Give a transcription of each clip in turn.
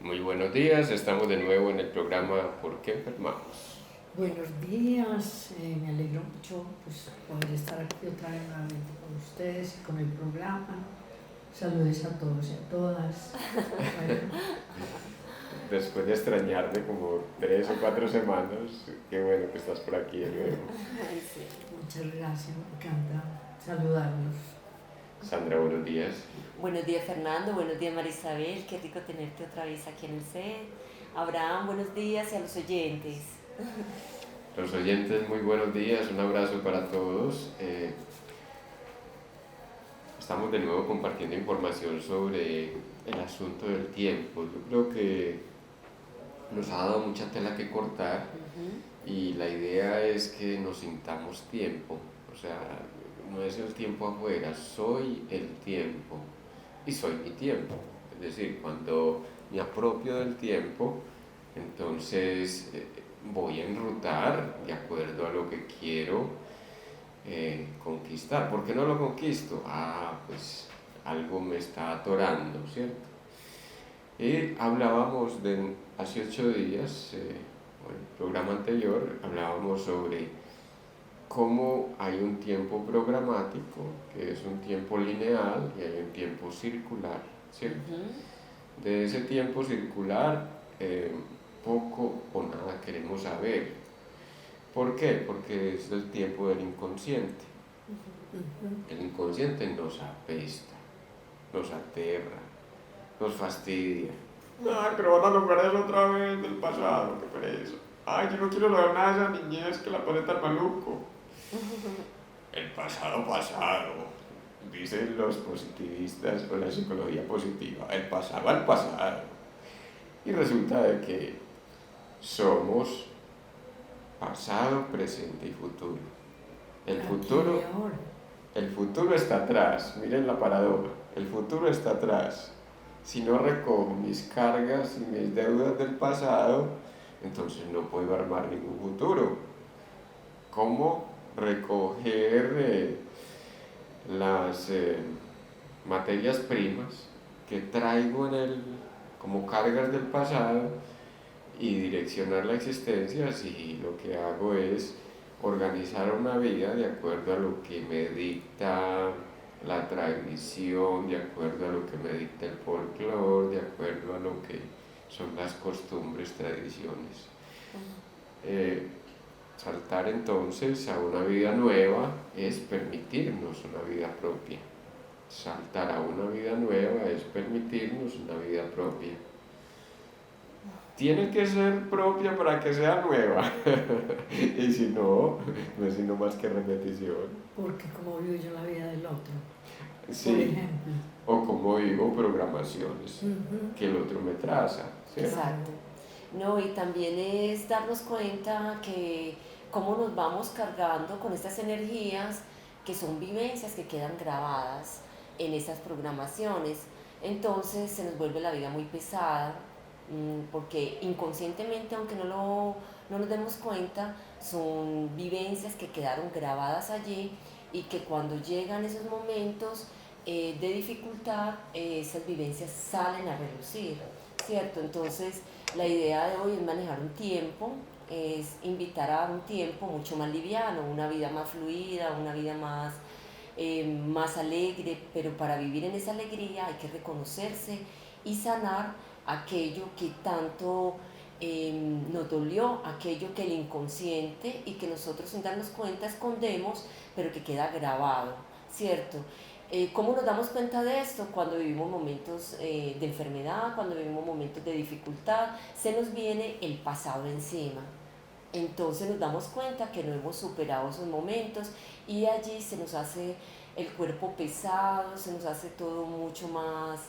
Muy buenos días, estamos de nuevo en el programa ¿Por qué enfermamos? Buenos días, me alegro mucho pues, poder estar aquí otra vez nuevamente con ustedes y con el programa. Saludes a todos y a todas. Bueno, Después de extrañarte como 3 o 4 semanas, qué bueno que estás por aquí de nuevo. Ay, sí. muchas gracias, me encanta saludarlos. Sandra, buenos días. Buenos días, Fernando. Buenos días, Marisabel. Qué rico tenerte otra vez aquí en el set. Abraham, buenos días y a los oyentes. Los oyentes, muy buenos días, un abrazo para todos. Estamos de nuevo compartiendo información sobre el asunto del tiempo. Yo creo que nos ha dado mucha tela que cortar y la idea es que nos sintamos tiempo. O sea, no es el tiempo afuera, soy el tiempo y soy mi tiempo. Es decir, cuando me apropio del tiempo, entonces voy a enrutar de acuerdo a lo que quiero conquistar. ¿Por qué no lo conquisto? Pues algo me está atorando, ¿cierto? Y hablábamos de hace 8 días, en el programa anterior, hablábamos sobre cómo hay un tiempo programático, que es un tiempo lineal, y hay un tiempo circular, ¿cierto? De ese tiempo circular, poco o nada queremos saber. ¿Por qué? Porque es el tiempo del inconsciente. El inconsciente nos apesta, nos aterra, nos fastidia. Ay, pero van a lograr eso otra vez del pasado, qué pereza. Ay, yo no quiero lograr nada de esa niñez que la pone tan maluco. El pasado pasado, dicen los positivistas o la psicología positiva, el pasado al pasado. Y resulta de que somos pasado, presente y futuro. El futuro, el futuro está atrás, miren la paradoja, el futuro está atrás. Si no recojo mis cargas y mis deudas del pasado, entonces no puedo armar ningún futuro. ¿Cómo recoger las materias primas que traigo como cargas del pasado y direccionar la existencia si lo que hago es organizar una vida de acuerdo a lo que me dicta la tradición, de acuerdo a lo que me dicta el folclore, de acuerdo a lo que son las costumbres, tradiciones? Eh, Saltar entonces a una vida nueva es permitirnos una vida propia. Saltar a una vida nueva es permitirnos una vida propia. Tiene que ser propia para que sea nueva. Y si no, no es sino más que repetición. Porque como vivo yo la vida del otro, Sí, por ejemplo. o como digo, programaciones que el otro me traza, ¿cierto? Exacto. No, y también es darnos cuenta que cómo nos vamos cargando con estas energías que son vivencias que quedan grabadas en esas programaciones. Entonces se nos vuelve la vida muy pesada, porque inconscientemente, aunque no nos demos cuenta, son vivencias que quedaron grabadas allí y que cuando llegan esos momentos de dificultad, esas vivencias salen a relucir, ¿cierto? Entonces, la idea de hoy es manejar un tiempo, es invitar a un tiempo mucho más liviano, una vida más fluida, una vida más alegre, pero para vivir en esa alegría hay que reconocerse y sanar aquello que tanto nos dolió, aquello que el inconsciente y que nosotros sin darnos cuenta escondemos, pero que queda grabado, ¿cierto? ¿Cómo nos damos cuenta de esto? Cuando vivimos momentos de enfermedad, cuando vivimos momentos de dificultad, se nos viene el pasado encima. Entonces nos damos cuenta que no hemos superado esos momentos y allí se nos hace el cuerpo pesado, se nos hace todo mucho más,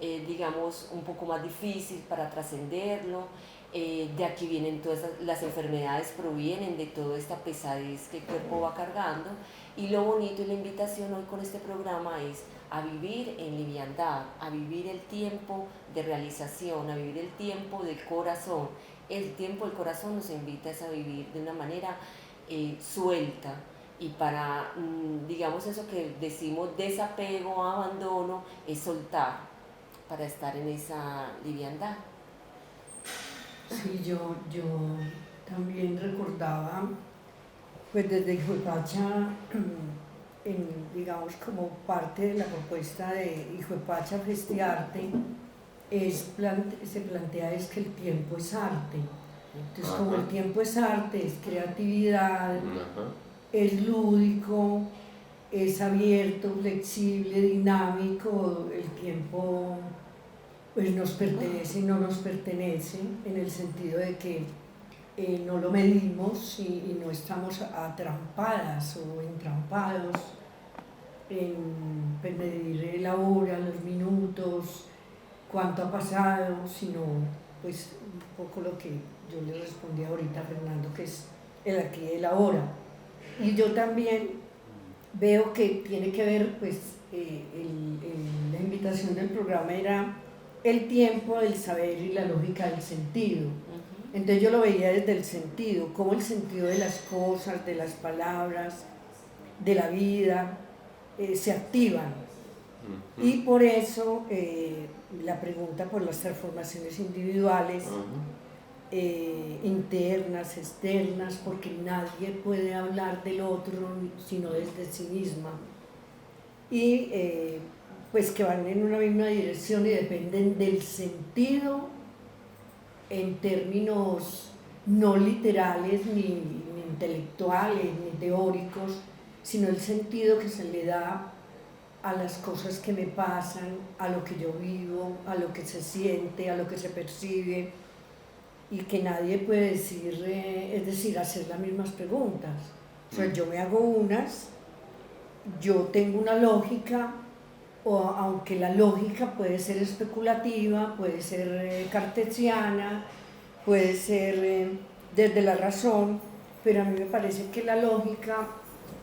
digamos, un poco más difícil para trascenderlo. De aquí vienen todas las enfermedades, provienen de toda esta pesadez que el cuerpo va cargando. Y lo bonito y la invitación hoy con este programa es a vivir en liviandad, a vivir el tiempo de realización, a vivir el tiempo del corazón. El tiempo del corazón nos invita a vivir de una manera suelta, y para, digamos, eso que decimos desapego, abandono, es soltar. para estar en esa liviandad. Sí, yo también recordaba, pues desde Hijuepacha, digamos como parte de la propuesta de Hijuepacha Festiarte, se plantea es que el tiempo es arte. Entonces, como el tiempo es arte, es creatividad, es lúdico, es abierto, flexible, dinámico, el tiempo pues nos pertenece y no nos pertenece, en el sentido de que no lo medimos y no estamos atrampadas o entrampados en pues, medir la hora, los minutos, cuánto ha pasado, sino pues un poco lo que yo le respondí ahorita a Fernando, que es el aquí y el ahora. Y yo también veo que tiene que ver, pues la invitación del programa era el tiempo, el saber y la lógica del sentido. Entonces yo lo veía desde el sentido, como el sentido de las cosas, de las palabras, de la vida, se activan. Y por eso la pregunta por las transformaciones individuales, internas, externas, porque nadie puede hablar del otro sino desde sí misma. Y pues que van en una misma dirección y dependen del sentido en términos no literales ni intelectuales ni teóricos, sino el sentido que se le da a las cosas que me pasan, a lo que yo vivo, a lo que se siente, a lo que se percibe, y que nadie puede decir, es decir, hacer las mismas preguntas. O sea, yo me hago unas, yo tengo una lógica, o aunque la lógica puede ser especulativa, puede ser cartesiana, puede ser desde la razón, pero a mí me parece que la lógica,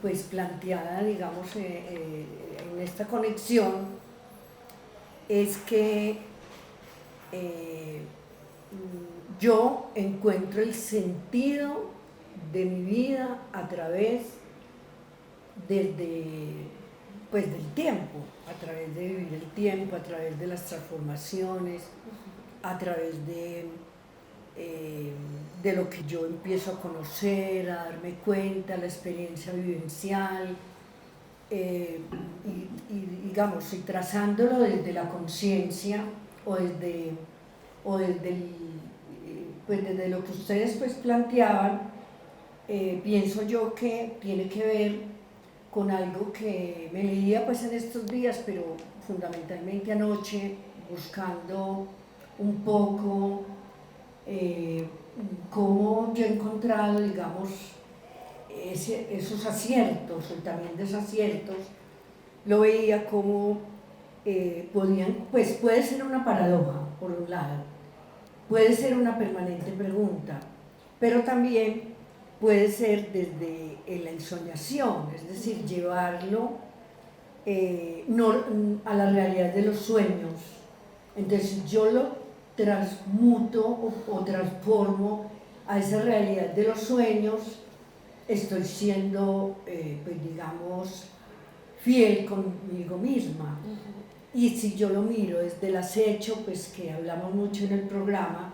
pues planteada, digamos, en esta conexión, es que yo encuentro el sentido de mi vida a través pues, del tiempo, a través de vivir el tiempo, a través de las transformaciones, a través de lo que yo empiezo a conocer, a darme cuenta, la experiencia vivencial, y digamos, y trazándolo desde la conciencia o desde pues desde lo que ustedes pues planteaban, pienso yo que tiene que ver con algo que me leía pues en estos días, pero fundamentalmente anoche, buscando un poco cómo yo he encontrado, digamos, esos aciertos o también desaciertos. Lo veía como pues puede ser una paradoja, por un lado, puede ser una permanente pregunta, pero también puede ser desde la ensoñación, es decir, llevarlo no, a la realidad de los sueños. Entonces yo lo transmuto o transformo a esa realidad de los sueños, estoy siendo, pues digamos, fiel conmigo misma. Y si yo lo miro desde el acecho, pues que hablamos mucho en el programa,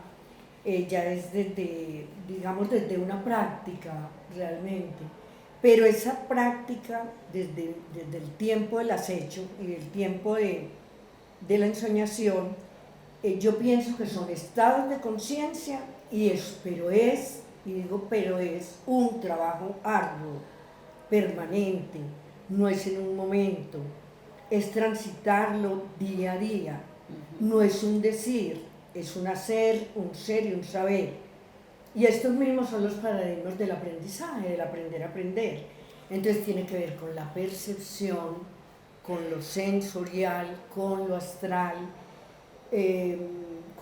ya es desde, digamos, desde una práctica realmente. Pero esa práctica, desde el tiempo del acecho y el tiempo de la ensoñación, yo pienso que son estados de conciencia, pero es un trabajo arduo, permanente, no es en un momento, es transitarlo día a día, no es un decir, es un hacer, un ser y un saber. Y estos mismos son los paradigmas del aprendizaje, del aprender a aprender. Entonces tiene que ver con la percepción, con lo sensorial, con lo astral,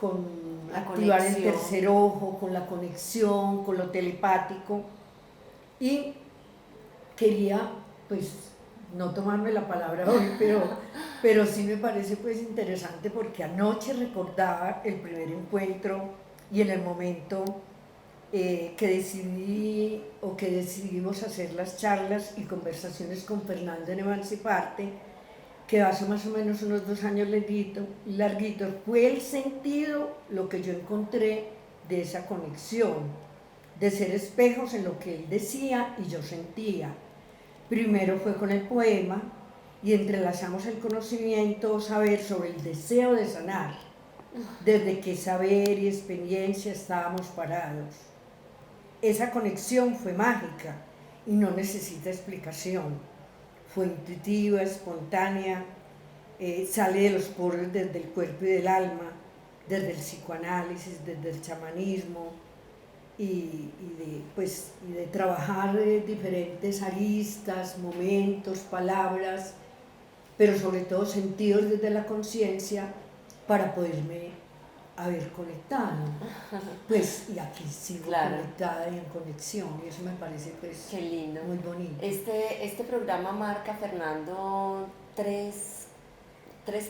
con activar el tercer ojo, con la conexión, con lo telepático. Y quería, pues, no tomarme la palabra hoy, pero sí me parece pues interesante, porque anoche recordaba el primer encuentro y en el momento que decidimos hacer las charlas y conversaciones con Fernando en Emanciparte, que hace más o menos unos 2 años larguitos, fue el sentido lo que yo encontré de esa conexión, de ser espejos en lo que él decía y yo sentía. Primero fue con el poema y entrelazamos el conocimiento, saber sobre el deseo de sanar, desde qué saber y experiencia estábamos parados. Esa conexión fue mágica y no necesita explicación. Fue intuitiva, espontánea, sale de los poros desde el cuerpo y del alma, desde el psicoanálisis, desde el chamanismo y de trabajar diferentes aristas, momentos, palabras, pero sobre todo sentidos desde la conciencia para poderme haber conectado. Pues, y aquí sigo conectada y en conexión, y eso me parece pues qué lindo, muy bonito. Este programa marca, Fernando, tres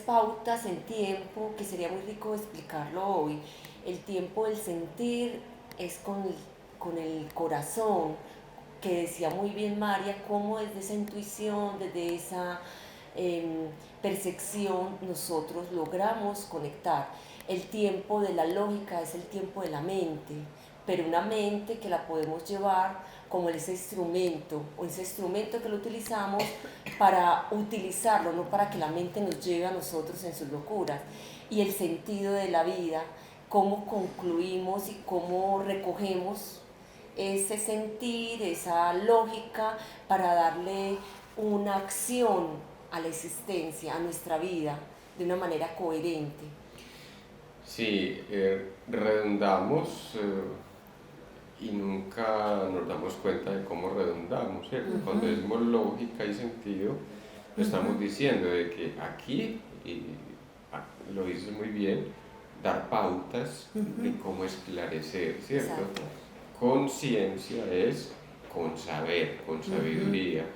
pautas en tiempo que sería muy rico explicarlo hoy. El tiempo del sentir es con el corazón, que decía muy bien María, cómo desde esa intuición, desde esa percepción nosotros logramos conectar. El tiempo de la lógica es el tiempo de la mente, pero una mente que la podemos llevar como ese instrumento, o ese instrumento que lo utilizamos para utilizarlo, no para que la mente nos lleve a nosotros en sus locuras. Y el sentido de la vida, cómo concluimos y cómo recogemos ese sentir, esa lógica para darle una acción a la existencia, a nuestra vida, de una manera coherente. Sí, redundamos y nunca nos damos cuenta de cómo redundamos, ¿cierto? Cuando decimos lógica y sentido, estamos diciendo de que aquí, y lo dices muy bien, dar pautas de cómo esclarecer, ¿cierto? Exacto. Conciencia es con saber, con sabiduría.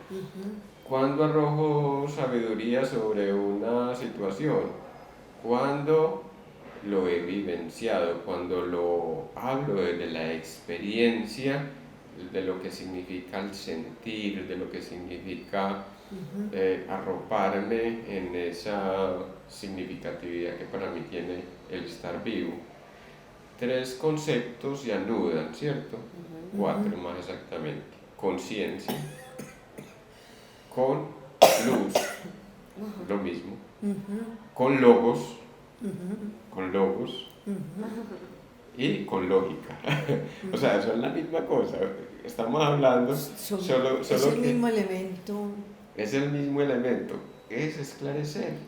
¿Cuándo arrojo sabiduría sobre una situación? Cuando lo he vivenciado, cuando lo hablo desde la experiencia, de lo que significa el sentir, de lo que significa arroparme en esa significatividad que para mí tiene el estar vivo. 3 conceptos se anudan, ¿cierto? 4 más exactamente. Conciencia, con luz, lo mismo, con logos, y con lógica. O sea, son la misma cosa. Estamos hablando solo es el que mismo elemento. es el mismo elemento. Es esclarecer.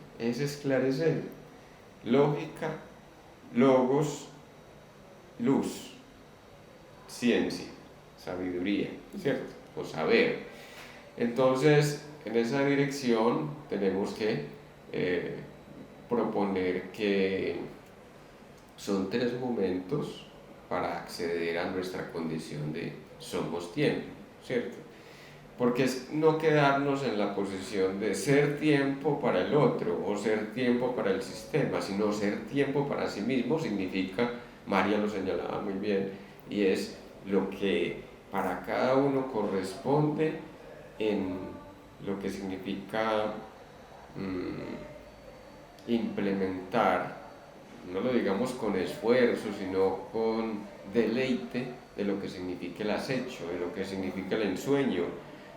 Lógica, logos, luz, ciencia, sabiduría, ¿cierto? O saber. Entonces, en esa dirección tenemos que proponer que son 3 momentos para acceder a nuestra condición de somos tiempo, ¿cierto? Porque es no quedarnos en la posición de ser tiempo para el otro o ser tiempo para el sistema, sino ser tiempo para sí mismo significa, María lo señalaba muy bien, y es lo que para cada uno corresponde en lo que significa implementar, no lo digamos con esfuerzo, sino con deleite de lo que significa el acecho, de lo que significa el ensueño,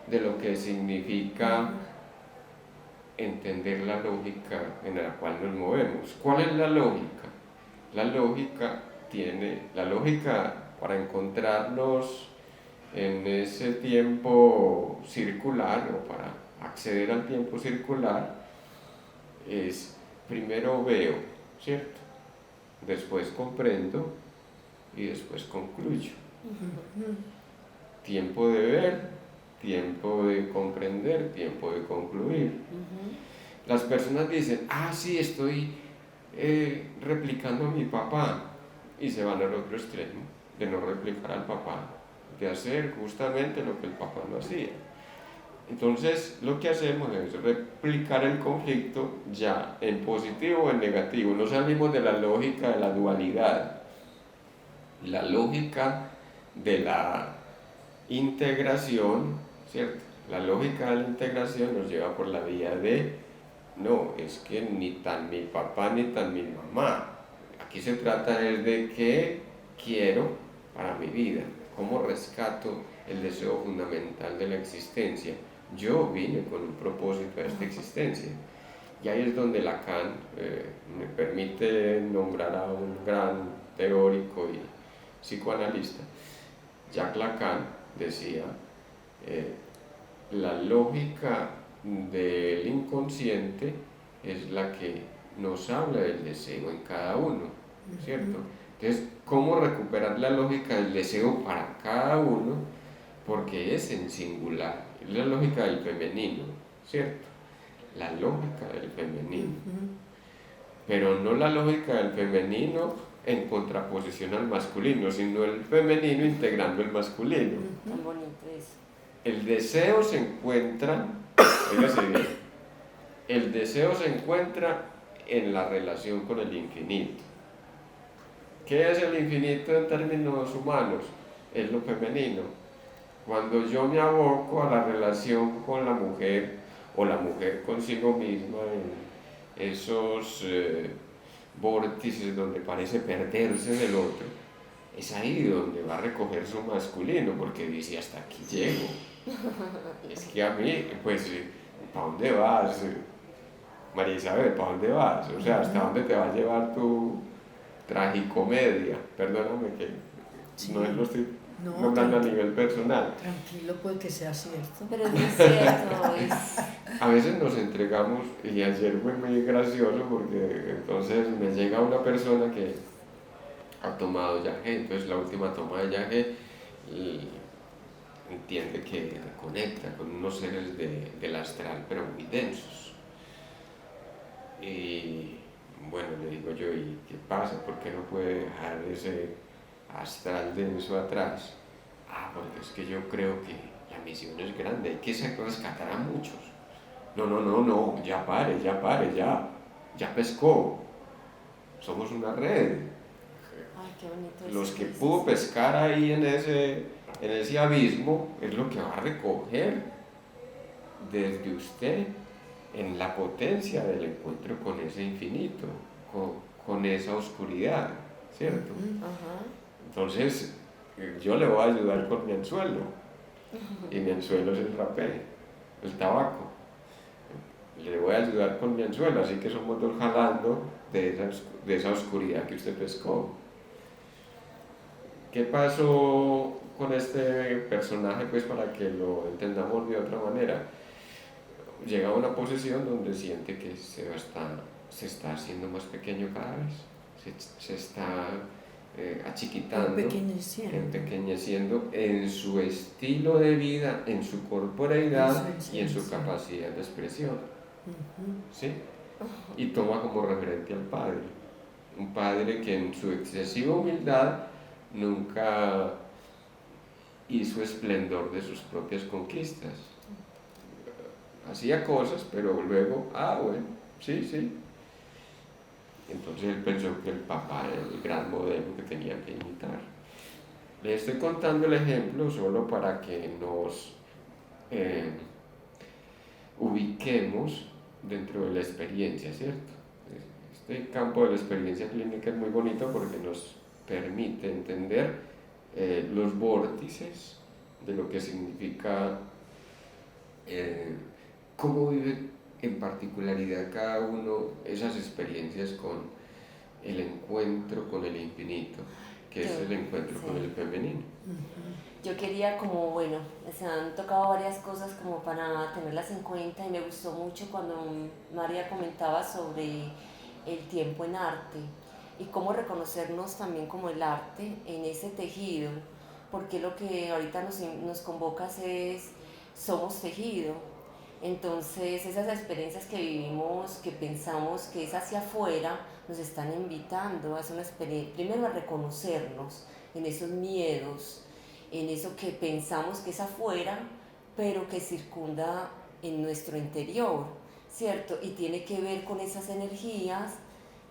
de lo que significa entender la lógica en la cual nos movemos. ¿Cuál es la lógica? La lógica para encontrarnos en ese tiempo circular o para acceder al tiempo circular es primero veo, ¿cierto? Después comprendo y después concluyo. Tiempo de ver, tiempo de comprender, tiempo de concluir. Las personas dicen, sí, estoy replicando a mi papá, y se van al otro extremo de no replicar al papá, de hacer justamente lo que el papá no hacía. Entonces lo que hacemos es replicar el conflicto ya en positivo o en negativo. No salimos de la lógica de la dualidad. La lógica de la integración, ¿cierto? La lógica de la integración nos lleva por la vía de No, es que ni tan mi papá ni tan mi mamá. Aquí se trata es de qué quiero para mi vida, cómo rescato el deseo fundamental de la existencia. Yo vine con un propósito a esta existencia. Y ahí es donde Lacan me permite nombrar a un gran teórico y psicoanalista. Jacques Lacan decía, eh, la lógica del inconsciente es la que nos habla del deseo en cada uno, ¿cierto? Entonces, ¿cómo recuperar la lógica del deseo para cada uno? Porque es en singular, es la lógica del femenino, ¿cierto? La lógica del femenino, pero no la lógica del femenino en contraposición al masculino, sino el femenino integrando el masculino. Tan bonito eso. El deseo se encuentra, fíjese bien, el deseo se encuentra en la relación con el infinito. ¿Qué es el infinito en términos humanos? Es lo femenino. Cuando yo me aboco a la relación con la mujer o la mujer consigo misma en esos vórtices donde parece perderse del otro, es ahí donde va a recoger su masculino, porque dice, hasta aquí llego. Es que a mí, pues, ¿para dónde vas? María Isabel, ¿para dónde vas? O sea, ¿hasta dónde te va a llevar tu tragicomedia? Perdóname que Sí. no lo estoy No, nombrando a nivel personal. tranquilo, puede que sea cierto. Pero es muy cierto, es... A veces nos entregamos, y ayer fue muy gracioso porque entonces me llega una persona que ha tomado yagé, entonces la última toma de yagé y entiende que conecta con unos seres del astral, pero muy densos. Y bueno, le digo yo, ¿y qué pasa? ¿Por qué no puede dejar ese astral denso atrás? Ah, porque es que yo creo que la misión es grande, hay que rescatar a muchos. No, ya pare, ya pescó. Somos una red. Ay, qué bonito Los eso que dices. pudo pescar ahí en ese abismo es lo que va a recoger desde usted en la potencia del encuentro con ese infinito, con esa oscuridad, ¿cierto? Ajá. Entonces, yo le voy a ayudar con mi anzuelo, y mi anzuelo es el rapé, el tabaco. Le voy a ayudar con mi anzuelo, así que somos dos jalando de esa oscuridad que usted pescó. ¿Qué pasó con este personaje? Pues para que lo entendamos de otra manera. Llega a una posición donde siente que se está haciendo más pequeño cada vez, se está achiquitando, empequeñeciendo en su estilo de vida, en su corporeidad y en su capacidad de expresión. ¿Sí? Y toma como referente al Padre, un Padre que en su excesiva humildad nunca hizo esplendor de sus propias conquistas. Hacía cosas, pero luego, bueno, sí. Entonces él pensó que el papá era el gran modelo que tenía que imitar. Le estoy contando el ejemplo solo para que nos ubiquemos dentro de la experiencia, ¿cierto? Este campo de la experiencia clínica es muy bonito porque nos permite entender los vórtices de lo que significa cómo vive en particularidad cada uno esas experiencias con el encuentro con el infinito, que es el encuentro con el femenino. Yo quería como, bueno, se han tocado varias cosas como para tenerlas en cuenta y me gustó mucho cuando María comentaba sobre el tiempo en arte y cómo reconocernos también como el arte en ese tejido, porque lo que ahorita nos convocas es somos tejido. Entonces esas experiencias que vivimos, que pensamos que es hacia afuera, nos están invitando a hacer una experiencia, primero a reconocernos en esos miedos, en eso que pensamos que es afuera, pero que circunda en nuestro interior, ¿cierto? Y tiene que ver con esas energías,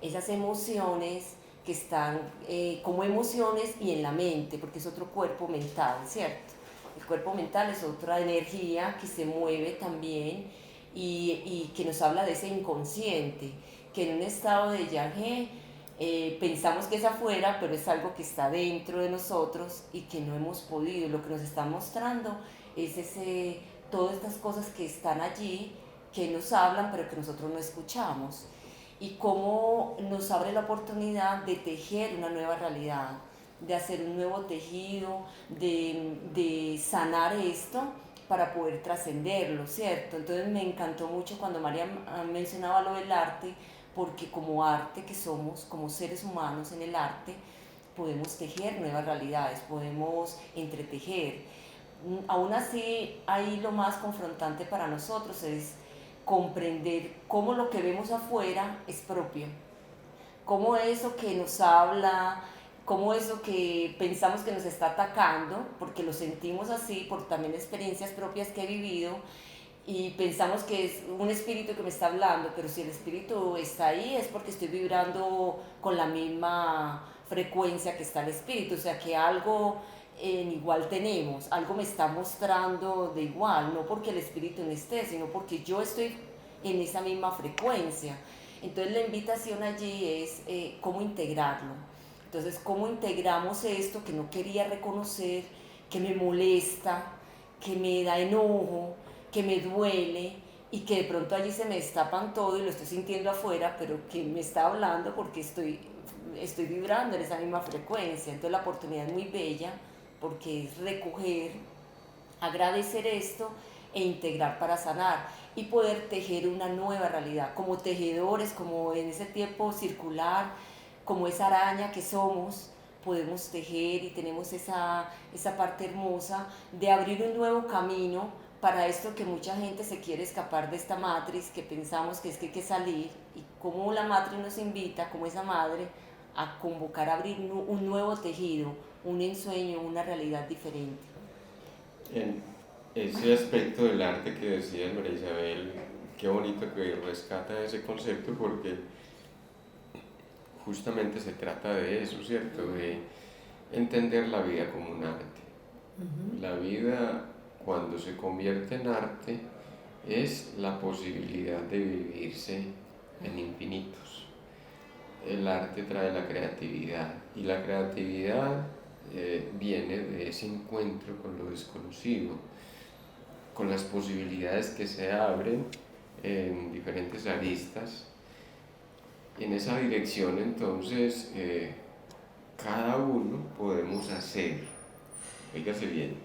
esas emociones que están como emociones y en la mente, porque es otro cuerpo mental, ¿cierto? El cuerpo mental es otra energía que se mueve también y que nos habla de ese inconsciente, que en un estado de yagé pensamos que es afuera, pero es algo que está dentro de nosotros y que no hemos podido. Lo que nos está mostrando es todas estas cosas que están allí, que nos hablan, pero que nosotros no escuchamos. Y cómo nos abre la oportunidad de tejer una nueva realidad, de hacer un nuevo tejido, de sanar esto para poder trascenderlo, ¿cierto? Entonces me encantó mucho cuando María mencionaba lo del arte, porque como arte que somos, como seres humanos en el arte, podemos tejer nuevas realidades, podemos entretejer. Aún así, ahí lo más confrontante para nosotros es comprender cómo lo que vemos afuera es propio, cómo eso que nos habla, cómo eso que pensamos que nos está atacando, porque lo sentimos así por también experiencias propias que he vivido, y pensamos que es un espíritu que me está hablando, pero si el espíritu está ahí es porque estoy vibrando con la misma frecuencia que está el espíritu, o sea que algo en igual tenemos, algo me está mostrando de igual, no porque el espíritu no esté, sino porque yo estoy en esa misma frecuencia. Entonces la invitación allí es cómo integrarlo. Entonces, ¿cómo integramos esto que no quería reconocer, que me molesta, que me da enojo, que me duele y que de pronto allí se me destapan todo y lo estoy sintiendo afuera, pero que me está hablando porque estoy vibrando en esa misma frecuencia? Entonces la oportunidad es muy bella porque es recoger, agradecer esto e integrar para sanar y poder tejer una nueva realidad, como tejedores, como en ese tiempo circular, como esa araña que somos, podemos tejer y tenemos esa parte hermosa de abrir un nuevo camino para esto que mucha gente se quiere escapar de esta matriz, que pensamos que es que hay que salir, y como la matriz nos invita, como esa madre, a convocar a abrir un nuevo tejido, un ensueño, una realidad diferente. En ese aspecto del arte que decía María Isabel, qué bonito que rescata ese concepto, porque justamente se trata de eso, ¿cierto? De entender la vida como un arte. La vida, cuando se convierte en arte, es la posibilidad de vivirse en infinitos. El arte trae la creatividad y la creatividad viene de ese encuentro con lo desconocido, con las posibilidades que se abren en diferentes aristas. En esa dirección entonces cada uno podemos hacer, oígase bien,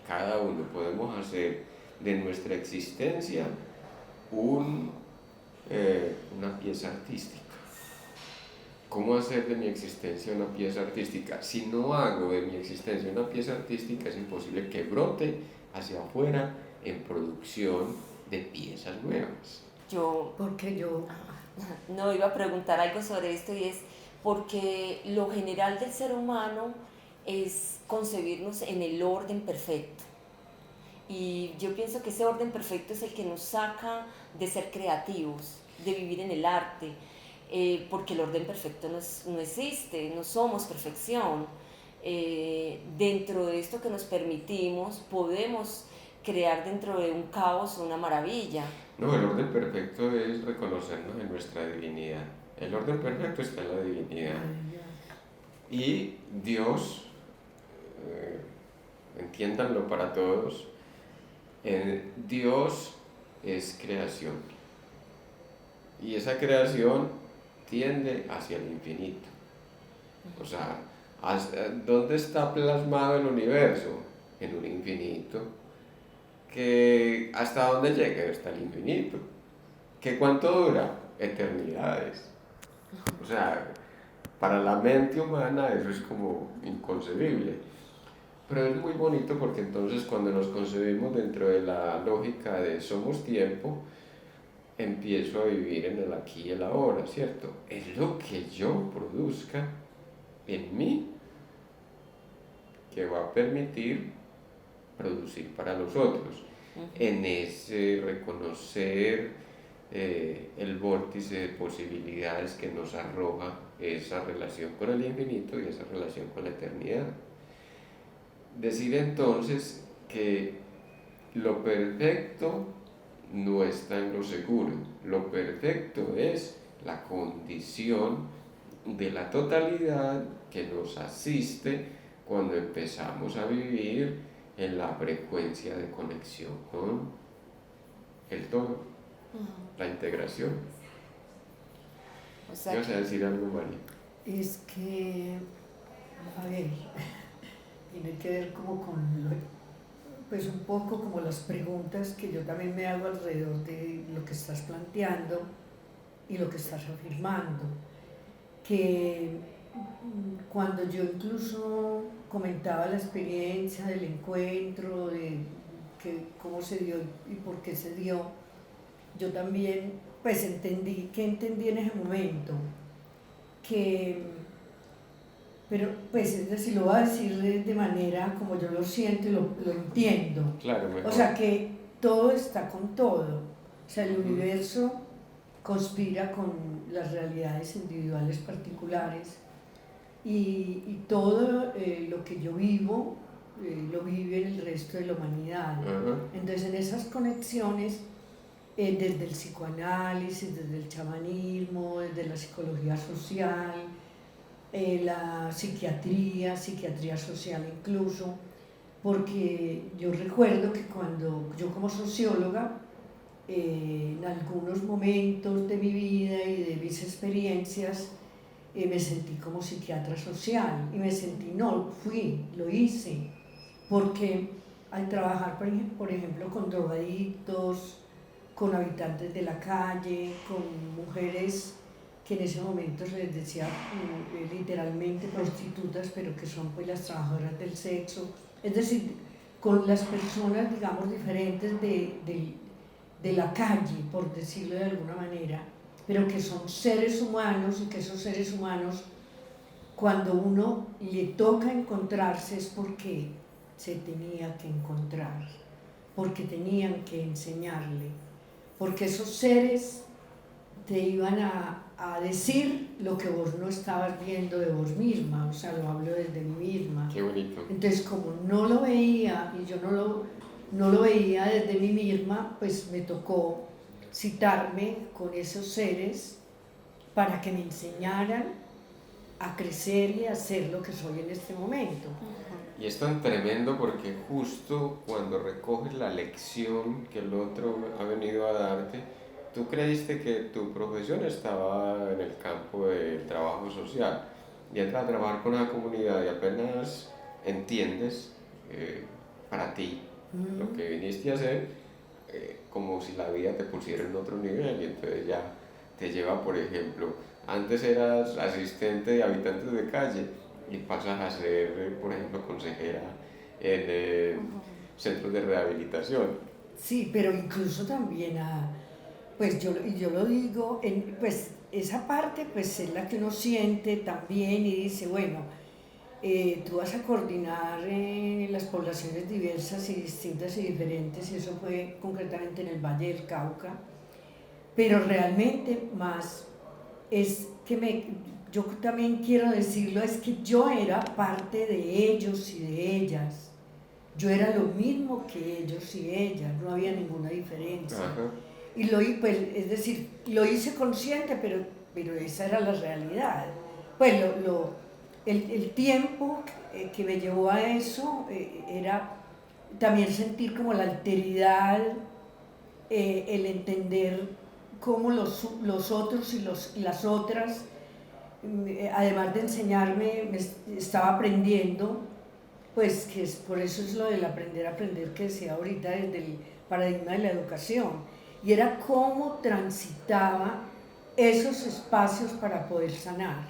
cada uno podemos hacer de nuestra existencia una pieza artística. ¿Cómo hacer de mi existencia una pieza artística? Si no hago de mi existencia una pieza artística, es imposible que brote hacia afuera en producción de piezas nuevas. Porque yo No, iba a preguntar algo sobre esto, y es porque lo general del ser humano es concebirnos en el orden perfecto. Y yo pienso que ese orden perfecto es el que nos saca de ser creativos, de vivir en el arte, porque el orden perfecto no existe, no somos perfección. Dentro de esto que nos permitimos, podemos crear dentro de un caos una maravilla. No, el orden perfecto es reconocernos en nuestra divinidad. El orden perfecto está en la divinidad. Y Dios, entiéndanlo para todos, Dios es creación. Y esa creación tiende hacia el infinito. O sea, ¿dónde está plasmado el universo? En un infinito. ¿Que hasta dónde llega? Hasta el infinito. ¿Que cuánto dura? Eternidades. O sea, para la mente humana eso es como inconcebible. Pero es muy bonito porque entonces cuando nos concebimos dentro de la lógica de somos tiempo, empiezo a vivir en el aquí y el ahora, ¿cierto? Es lo que yo produzca en mí que va a permitir producir para los otros. En ese reconocer el vórtice de posibilidades que nos arroja esa relación con el infinito y esa relación con la eternidad. Decir entonces que lo perfecto no está en lo seguro. Lo perfecto es la condición de la totalidad que nos asiste cuando empezamos a vivir en la frecuencia de conexión con el todo, la integración. O sea, ¿Ibas a decir algo, María? Es que, a ver, tiene que ver como con, pues un poco como las preguntas que yo también me hago alrededor de lo que estás planteando y lo que estás afirmando. Que cuando yo incluso comentaba la experiencia del encuentro, de que, cómo se dio y por qué se dio, yo también pues entendí en ese momento, que, pero pues es decir, lo voy a decir de manera como yo lo siento y lo entiendo. Claro, mejor. O sea que todo está con todo, o sea el universo conspira con las realidades individuales particulares y todo lo que yo vivo lo vive el resto de la humanidad. Entonces en esas conexiones, desde el psicoanálisis, desde el chamanismo, desde la psicología social, la psiquiatría social incluso, porque yo recuerdo que cuando yo como socióloga, en algunos momentos de mi vida y de mis experiencias, me sentí como psiquiatra social y me sentí, no, lo hice, porque al trabajar, por ejemplo, con drogadictos, con habitantes de la calle, con mujeres que en ese momento se les decía literalmente prostitutas, pero que son pues las trabajadoras del sexo, es decir, con las personas, digamos, diferentes de la calle, por decirlo de alguna manera, pero que son seres humanos y que esos seres humanos, cuando uno le toca encontrarse es porque se tenía que encontrar, porque tenían que enseñarle, porque esos seres te iban a decir lo que vos no estabas viendo de vos misma, o sea, lo hablo desde mí misma. Qué bonito. Entonces, como no lo veía y yo no lo veía desde mí misma, pues me tocó citarme con esos seres para que me enseñaran a crecer y a ser lo que soy en este momento. Y es tan tremendo porque justo cuando recoges la lección que el otro ha venido a darte, tú creíste que tu profesión estaba en el campo del trabajo social y entras a trabajar con una comunidad y apenas entiendes para ti lo que viniste a hacer, como si la vida te pusiera en otro nivel y entonces ya te lleva, por ejemplo, antes eras asistente de habitantes de calle y pasas a ser, por ejemplo, consejera en centros de rehabilitación. Sí, pero incluso también pues yo lo digo, pues esa parte pues es la que uno siente también y dice, bueno, tú vas a coordinar las poblaciones diversas y distintas y diferentes, y eso fue concretamente en el Valle del Cauca, pero realmente más es que yo también quiero decirlo, es que yo era parte de ellos y de ellas, yo era lo mismo que ellos y ellas, no había ninguna diferencia. Ajá. Y pues, es decir, lo hice consciente, pero esa era la realidad. Pues el tiempo que me llevó a eso era también sentir como la alteridad, el entender cómo los otros y las otras, además de enseñarme, me estaba aprendiendo, pues que por eso es lo del aprender que decía ahorita desde el paradigma de la educación. Y era cómo transitaba esos espacios para poder sanar.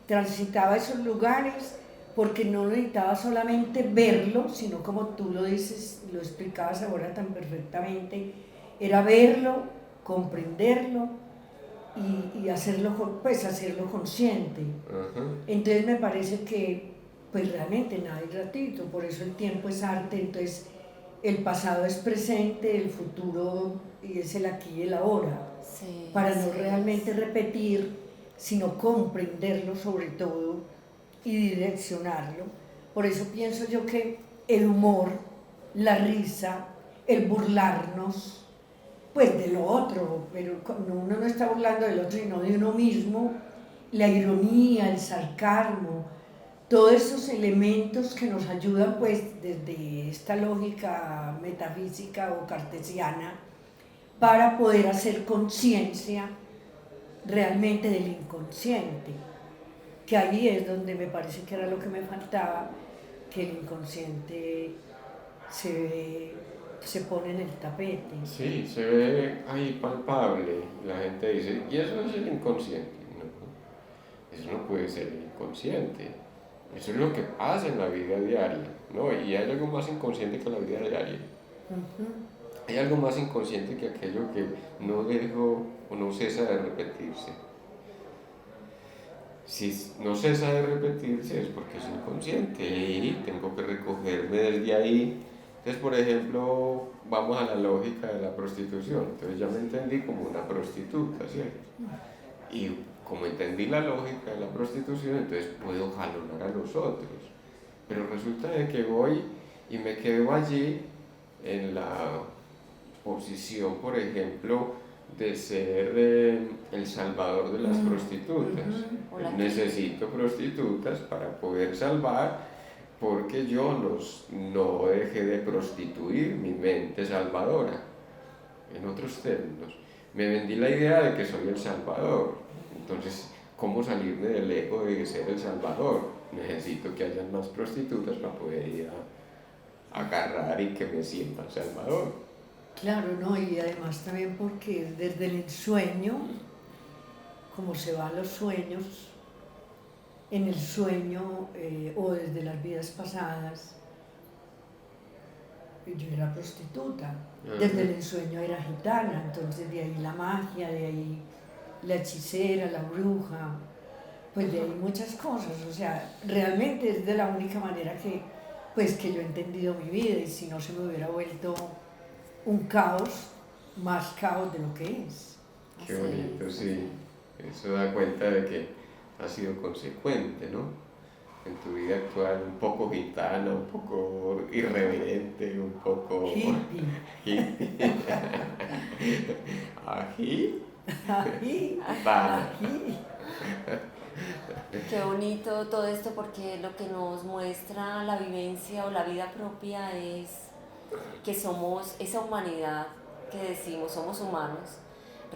Transitaba esos lugares porque no necesitaba solamente verlo, sino como tú lo dices, lo explicabas ahora tan perfectamente, era verlo, comprenderlo y hacerlo consciente. Entonces me parece que pues realmente nada es gratuito, por eso el tiempo es arte, entonces el pasado es presente, el futuro y es el aquí y el ahora, sí, para no realmente repetir, sino comprenderlo sobre todo y direccionarlo. Por eso pienso yo que el humor, la risa, el burlarnos, pues de lo otro, pero uno no está burlando del otro, sino de uno mismo, la ironía, el sarcasmo, todos esos elementos que nos ayudan pues desde esta lógica metafísica o cartesiana para poder hacer conciencia realmente del inconsciente, que ahí es donde me parece que era lo que me faltaba, que el inconsciente se pone en el tapete. Sí, se ve ahí palpable. La gente dice, ¿y eso es el inconsciente? No, eso no puede ser el inconsciente. Eso es lo que pasa en la vida diaria, ¿no? Y hay algo más inconsciente que la vida diaria. Hay algo más inconsciente que aquello que no dejo o no cesa de repetirse. Si no cesa de repetirse es porque es inconsciente y tengo que recogerme desde ahí. Entonces, por ejemplo, vamos a la lógica de la prostitución. Entonces ya me entendí como una prostituta, ¿cierto? Y como entendí la lógica de la prostitución, entonces puedo jalonar a los otros. Pero resulta de que voy y me quedo allí en la posición, por ejemplo, de ser el salvador de las prostitutas. Necesito prostitutas para poder salvar, porque yo no dejé de prostituir mi mente salvadora. En otros términos, me vendí la idea de que soy el salvador. Entonces, ¿cómo salirme del ego de ser el salvador? Necesito que hayan más prostitutas para poder ir a agarrar y que me sientan salvador. Claro, ¿no? Y además también porque desde el ensueño, como se van los sueños, en el sueño o desde las vidas pasadas, yo era prostituta, desde el ensueño era gitana, entonces de ahí la magia, de ahí la hechicera, la bruja, pues de ahí muchas cosas, o sea, realmente es de la única manera que yo he entendido mi vida, y si no se me hubiera vuelto un caos, más caos de lo que es. Qué bonito, sí. Eso da cuenta de que has sido consecuente, ¿no? En tu vida actual, un poco gitana, un poco irreverente, un poco hippie. ¿Ají? Ají. Qué bonito todo esto, porque lo que nos muestra la vivencia o la vida propia es que somos esa humanidad que decimos somos humanos,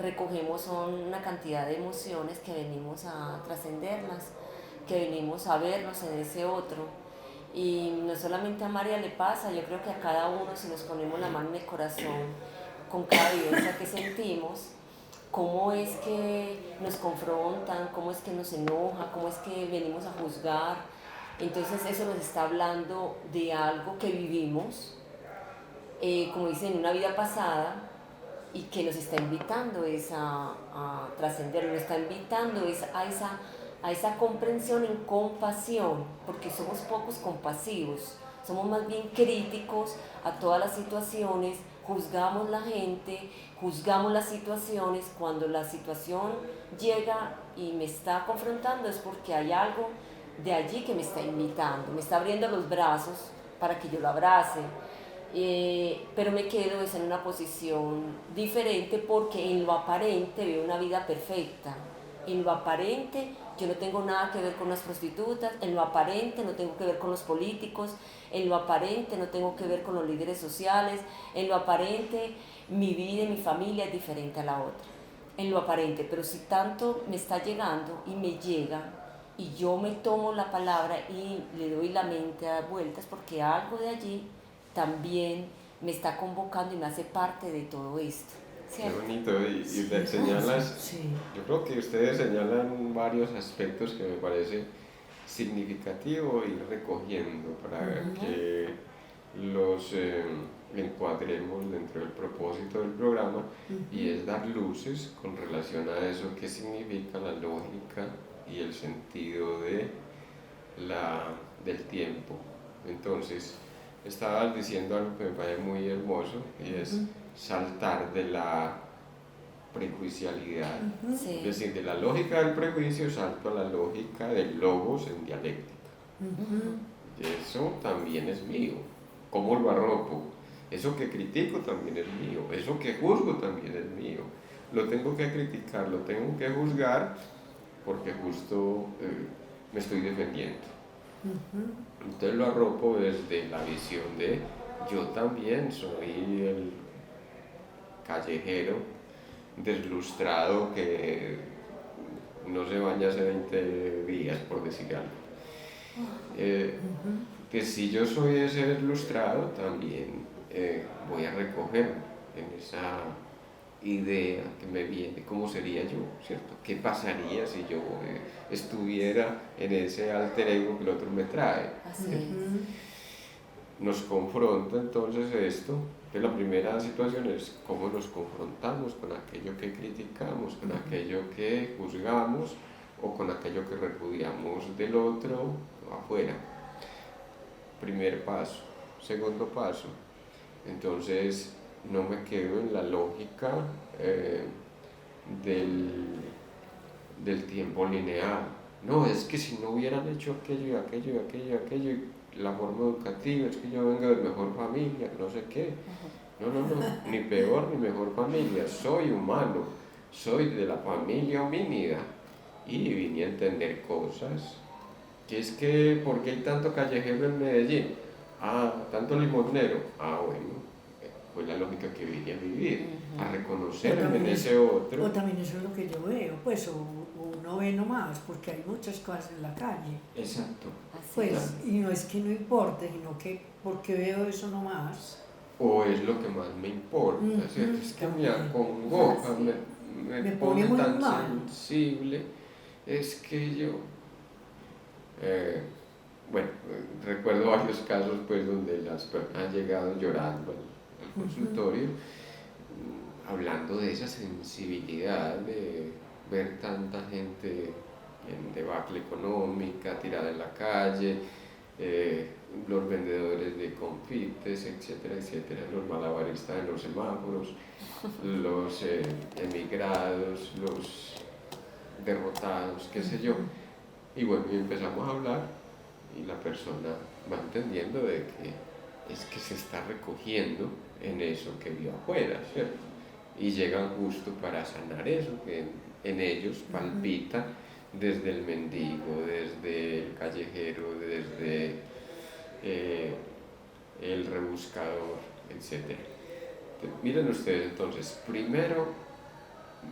recogemos una cantidad de emociones que venimos a trascenderlas, que venimos a vernos en ese otro. Y no solamente a María le pasa, yo creo que a cada uno, si nos ponemos la mano en el corazón con cada vivencia que sentimos, cómo es que nos confrontan, cómo es que nos enoja, cómo es que venimos a juzgar. Entonces eso nos está hablando de algo que vivimos, como dicen, en una vida pasada, y que nos está invitando a trascender, nos está invitando a esa comprensión en compasión, porque somos pocos compasivos, somos más bien críticos a todas las situaciones, juzgamos la gente, juzgamos las situaciones. Cuando la situación llega y me está confrontando es porque hay algo de allí que me está invitando, me está abriendo los brazos para que yo lo abrace. Pero me quedo en una posición diferente, porque en lo aparente veo una vida perfecta. En lo aparente yo no tengo nada que ver con las prostitutas, en lo aparente no tengo que ver con los políticos, en lo aparente no tengo que ver con los líderes sociales, en lo aparente mi vida y mi familia es diferente a la otra. En lo aparente, pero si tanto me está llegando y me llega y yo me tomo la palabra y le doy la mente a vueltas, porque algo de allí también me está convocando y me hace parte de todo esto. ¿Cierto? Qué bonito, y señalas, sí. Yo creo que ustedes señalan varios aspectos que me parece significativo ir recogiendo para que los encuadremos dentro del propósito del programa, y es dar luces con relación a eso que significa la lógica y el sentido del tiempo. Entonces, estabas diciendo algo que me parece muy hermoso, y es saltar de la prejuicialidad, Sí. es decir, de la lógica del prejuicio salto a la lógica del logos en dialéctica. Y eso también es mío. ¿Cómo lo arropo? Eso que critico también es mío, eso que juzgo también es mío. Lo tengo que criticar, lo tengo que juzgar porque justo me estoy defendiendo. Entonces lo arropo desde la visión de yo también soy el callejero deslustrado que no se baña hace 20 días, por decir algo. Que si yo soy ese deslustrado, también voy a recoger en esa idea que me viene, cómo sería yo, ¿cierto? ¿Qué pasaría si yo estuviera en ese alter ego que el otro me trae? Así es. Nos confronta entonces esto, que la primera situación es cómo nos confrontamos con aquello que criticamos, con aquello que juzgamos o con aquello que repudiamos del otro afuera. Primer paso. Segundo paso, entonces no me quedo en la lógica del tiempo lineal. No, es que si no hubieran hecho aquello y aquello y aquello y aquello, y la forma educativa, es que yo vengo de mejor familia, no sé qué. No, ni peor ni mejor familia, soy humano, soy de la familia homínida y vine a entender cosas. Que es que, ¿por qué hay tanto callejero en Medellín? Ah, tanto limonero. Ah, bueno, fue la lógica que vine a vivir, a reconocerme en ese otro. O también eso es lo que yo veo, pues, o uno ve nomás, porque hay muchas cosas en la calle. Exacto. Pues, y no es que no importe, sino que porque veo eso nomás. O es lo que más me importa, ¿cierto? Es que me acongoja, me pone muy tan mal. sensible, es que yo... bueno, recuerdo varios casos pues donde las personas han llegado llorando al consultorio, hablando de esa sensibilidad de ver tanta gente en debacle económica, tirada en la calle, los vendedores de confites, etcétera, etcétera, los malabaristas en los semáforos, los emigrados, los derrotados, qué sé yo. Y bueno, y empezamos a hablar y la persona va entendiendo de que es que se está recogiendo en eso que vio afuera, ¿cierto? Y llegan justo para sanar eso que en ellos palpita desde el mendigo, desde el callejero, desde el rebuscador, etc. Miren ustedes entonces, primero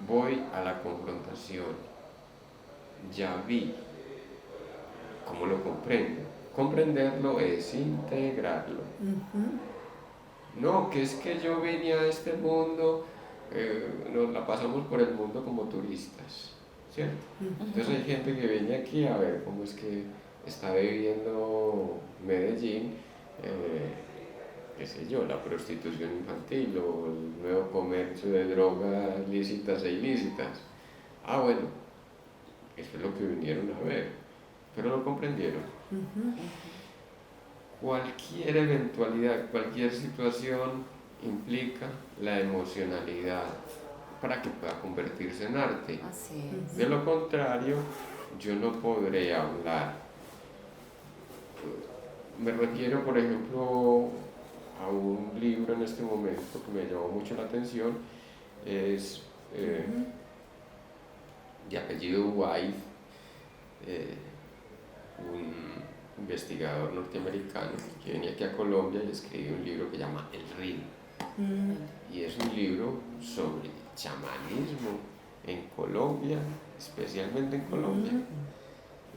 voy a la confrontación, ya vi. ¿Cómo lo comprendo? Comprenderlo es integrarlo. No, que es que yo vine a este mundo, nos la pasamos por el mundo como turistas, ¿cierto? Entonces hay gente que viene aquí a ver cómo es que está viviendo Medellín, qué sé yo, la prostitución infantil o el nuevo comercio de drogas lícitas e ilícitas. Ah, bueno, eso es lo que vinieron a ver. Pero lo comprendieron. Cualquier eventualidad, cualquier situación implica la emocionalidad para que pueda convertirse en arte. Así es. De lo contrario, yo no podré hablar. Me refiero, por ejemplo, a un libro en este momento que me llamó mucho la atención, es de apellido White, un investigador norteamericano que venía aquí a Colombia y escribió un libro que se llama El Río. Y es un libro sobre chamanismo en Colombia, especialmente en Colombia.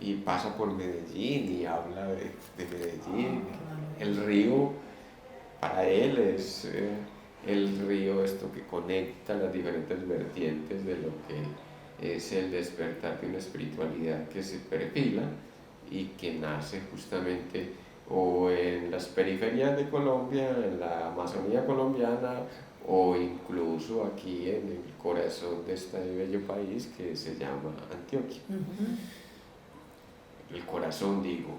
Y pasa por Medellín y habla de Medellín. El río para él es el río esto que conecta las diferentes vertientes de lo que es el despertar de una espiritualidad que se perfila y que nace justamente o en las periferias de Colombia, en la Amazonía colombiana o incluso aquí en el corazón de este bello país que se llama Antioquia. El corazón, digo,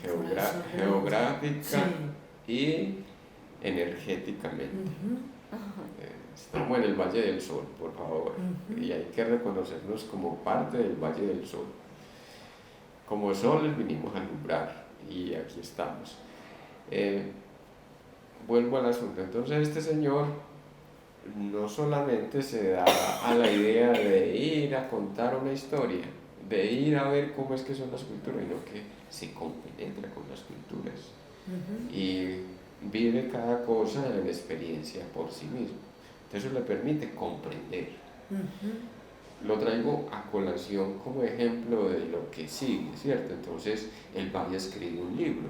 geográfica y energéticamente. Estamos en el Valle del Sol, por favor, y hay que reconocernos como parte del Valle del Sol. Como soles vinimos a alumbrar y aquí estamos. vuelvo al asunto. Entonces este señor no solamente se da a la idea de ir a contar una historia, de ir a ver cómo es que son las culturas, sino que se compenetra con las culturas y vive cada cosa en la experiencia por sí mismo. Entonces eso le permite comprender. Lo traigo a colación como ejemplo de lo que sigue, ¿cierto? Entonces él va y escribe un libro,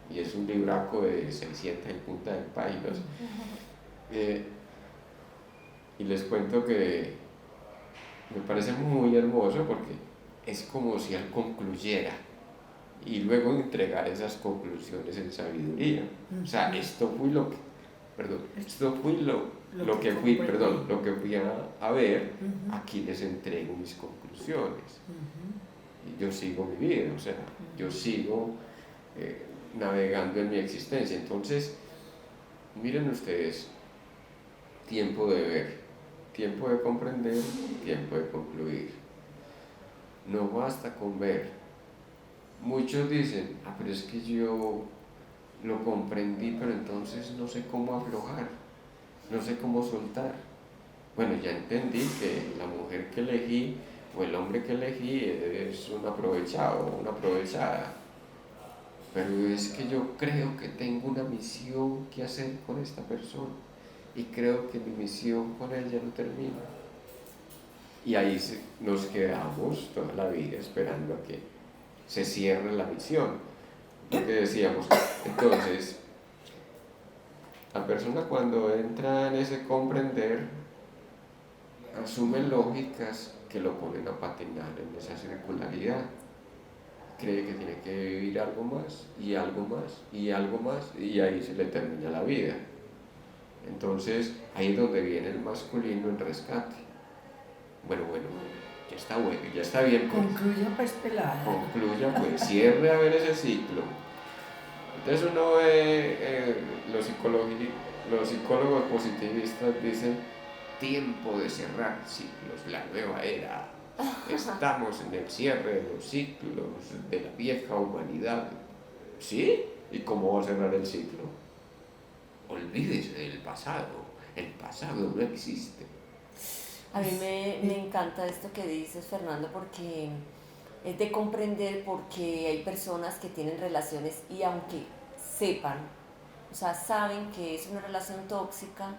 y es un libraco de 600 y punta de páginas. Y les cuento que me parece muy hermoso porque es como si él concluyera y luego entregar esas conclusiones en sabiduría. O sea, esto fue lo que, lo que fui a ver, aquí les entrego mis conclusiones. Y yo sigo mi vida, o sea, yo sigo navegando en mi existencia. Entonces, miren ustedes, tiempo de ver, tiempo de comprender, tiempo de concluir. No basta con ver. Muchos dicen, pero es que yo lo comprendí, pero entonces no sé cómo aflojar, no sé cómo soltar. Bueno, ya entendí que la mujer que elegí o el hombre que elegí es un aprovechado o una aprovechada. Pero es que yo creo que tengo una misión que hacer con esta persona y creo que mi misión con ella no termina. Y ahí nos quedamos toda la vida esperando a que se cierre la misión. Lo que decíamos, entonces, la persona cuando entra en ese comprender asume lógicas que lo ponen a patinar en esa circularidad. Cree que tiene que vivir algo más y algo más y algo más, y ahí se le termina la vida. Entonces ahí es donde viene el masculino en rescate. Bueno, ya está bueno, ya está bien. Pues. Concluya pues, pelada. Concluya pues, cierre a ver ese ciclo. Entonces uno ve, los psicólogos positivistas dicen, tiempo de cerrar ciclos, la nueva era. Estamos en el cierre de los ciclos de la vieja humanidad. ¿Sí? ¿Y cómo va a cerrar el ciclo? Olvídese del pasado. El pasado no existe. A mí me encanta esto que dices, Fernando, porque es de comprender porque hay personas que tienen relaciones y aunque sepan, o sea, saben que es una relación tóxica,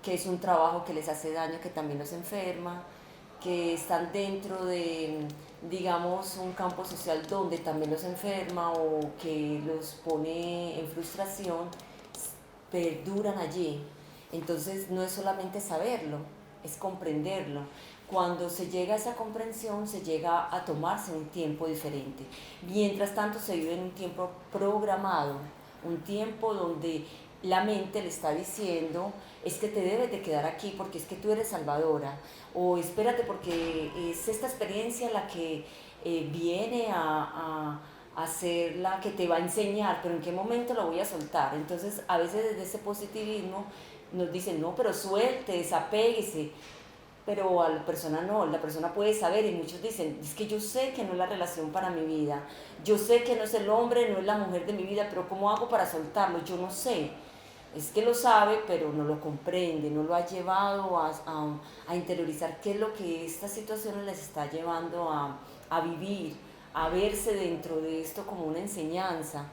que es un trabajo que les hace daño, que también los enferma, que están dentro de, digamos, un campo social donde también los enferma o que los pone en frustración, perduran allí. Entonces no es solamente saberlo, es comprenderlo. Cuando se llega a esa comprensión, se llega a tomarse un tiempo diferente. Mientras tanto, se vive en un tiempo programado, un tiempo donde la mente le está diciendo, es que te debes de quedar aquí porque es que tú eres salvadora, o espérate porque es esta experiencia la que viene a ser la que te va a enseñar, pero en qué momento lo voy a soltar. Entonces, a veces desde ese positivismo nos dicen, no, pero suelte, desapéguese, pero a la persona no, la persona puede saber, y muchos dicen, es que yo sé que no es la relación para mi vida, yo sé que no es el hombre, no es la mujer de mi vida, pero ¿cómo hago para soltarlo? Yo no sé. Es que lo sabe, pero no lo comprende, no lo ha llevado a interiorizar qué es lo que estas situaciones les está llevando a vivir, a verse dentro de esto como una enseñanza.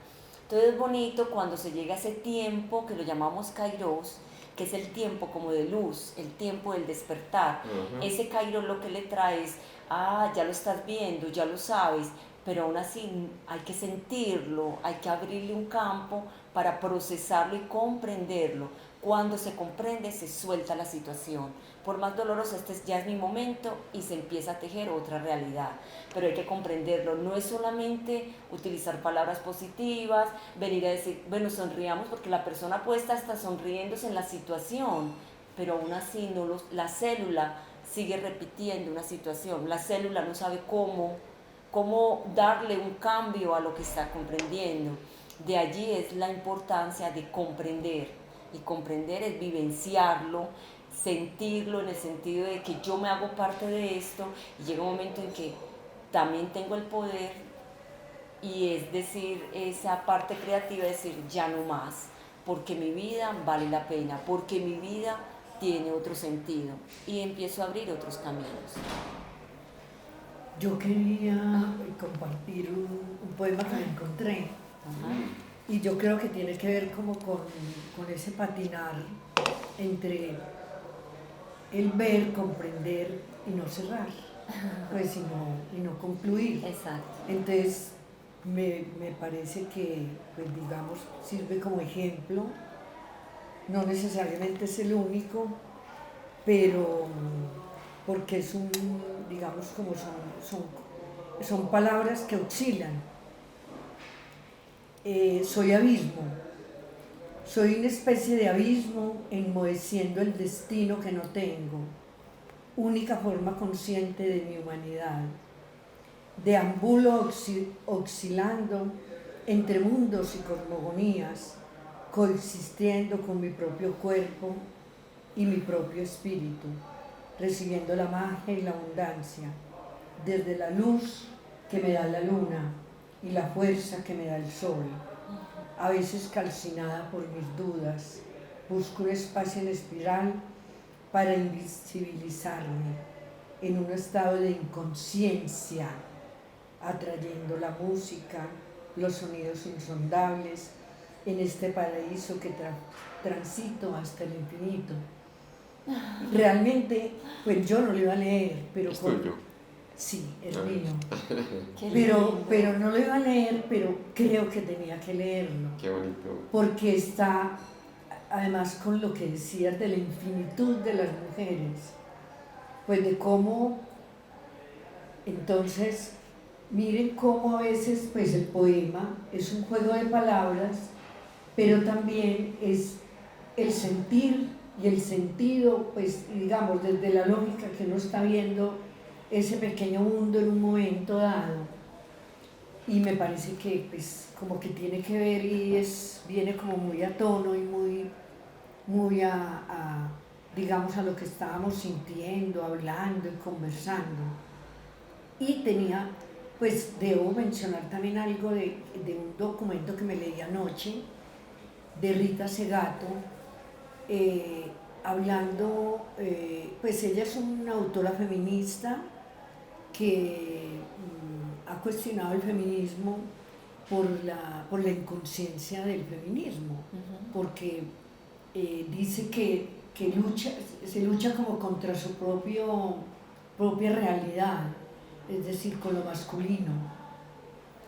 Entonces es bonito cuando se llega a ese tiempo que lo llamamos Kairos, que es el tiempo como de luz, el tiempo del despertar. Ese Kairos lo que le trae es, ya lo estás viendo, ya lo sabes, pero aún así hay que sentirlo, hay que abrirle un campo para procesarlo y comprenderlo. Cuando se comprende, se suelta la situación. Por más doloroso, ya es mi momento y se empieza a tejer otra realidad. Pero hay que comprenderlo. No es solamente utilizar palabras positivas, venir a decir, bueno, sonriamos, porque la persona puede estar hasta sonriéndose en la situación, pero aún así la célula sigue repitiendo una situación. La célula no sabe cómo darle un cambio a lo que está comprendiendo. De allí es la importancia de comprender. Y comprender es vivenciarlo, sentirlo en el sentido de que yo me hago parte de esto y llega un momento en que también tengo el poder, y es decir, esa parte creativa, decir ya no más, porque mi vida vale la pena, porque mi vida tiene otro sentido y empiezo a abrir otros caminos. Yo quería compartir un poema que me encontré. Ajá. Y yo creo que tiene que ver como con ese patinar entre el ver, comprender y no cerrar, pues y no concluir. Exacto. Entonces me parece que, pues digamos, sirve como ejemplo, no necesariamente es el único, pero porque es digamos, como son palabras que oscilan. Soy abismo, soy una especie de abismo enmoheciendo el destino que no tengo, única forma consciente de mi humanidad. Deambulo oscilando entre mundos y cosmogonías, coexistiendo con mi propio cuerpo y mi propio espíritu, recibiendo la magia y la abundancia, desde la luz que me da la luna y la fuerza que me da el sol. A veces calcinada por mis dudas, busco un espacio en espiral para invisibilizarme en un estado de inconsciencia, atrayendo la música, los sonidos insondables, en este paraíso que transito hasta el infinito. Realmente, pues yo no lo iba a leer, pero... ¿Es tuyo? Sí, es mío. Pero Pero no lo iba a leer, pero creo que tenía que leerlo. Qué bonito. Porque está, además, con lo que decías de la infinitud de las mujeres, pues de cómo, entonces, miren cómo a veces, pues el poema es un juego de palabras, pero también es el sentir y el sentido, pues digamos, desde la lógica que uno está viendo ese pequeño mundo en un momento dado. Y me parece que pues como que tiene que ver y viene como muy a tono y muy digamos, a lo que estábamos sintiendo, hablando y conversando. Y pues debo mencionar también algo de un documento que me leí anoche, de Rita Segato, hablando, pues ella es una autora feminista que ha cuestionado el feminismo por la inconsciencia del feminismo, porque dice que se lucha como contra su propia realidad, es decir, con lo masculino.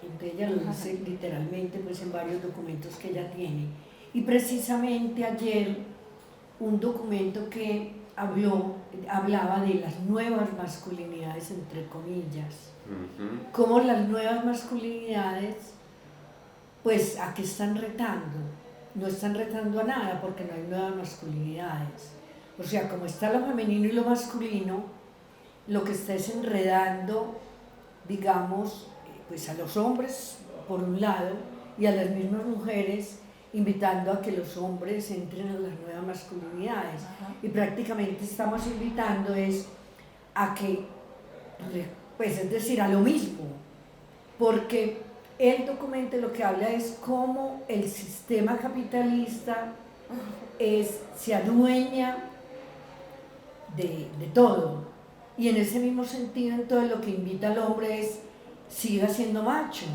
Entonces ella lo dice literalmente pues, en varios documentos que ella tiene. Y precisamente ayer un documento que hablaba de las nuevas masculinidades, entre comillas. Cómo las nuevas masculinidades, pues, ¿a qué están retando? No están retando a nada porque no hay nuevas masculinidades. O sea, como está lo femenino y lo masculino, lo que está es enredando, digamos, pues a los hombres por un lado y a las mismas mujeres, invitando a que los hombres entren en las nuevas masculinidades. Y prácticamente estamos invitando a que, pues es decir, a lo mismo, porque el documento lo que habla es cómo el sistema capitalista se adueña de todo, y en ese mismo sentido entonces lo que invita al hombre es siga siendo macho,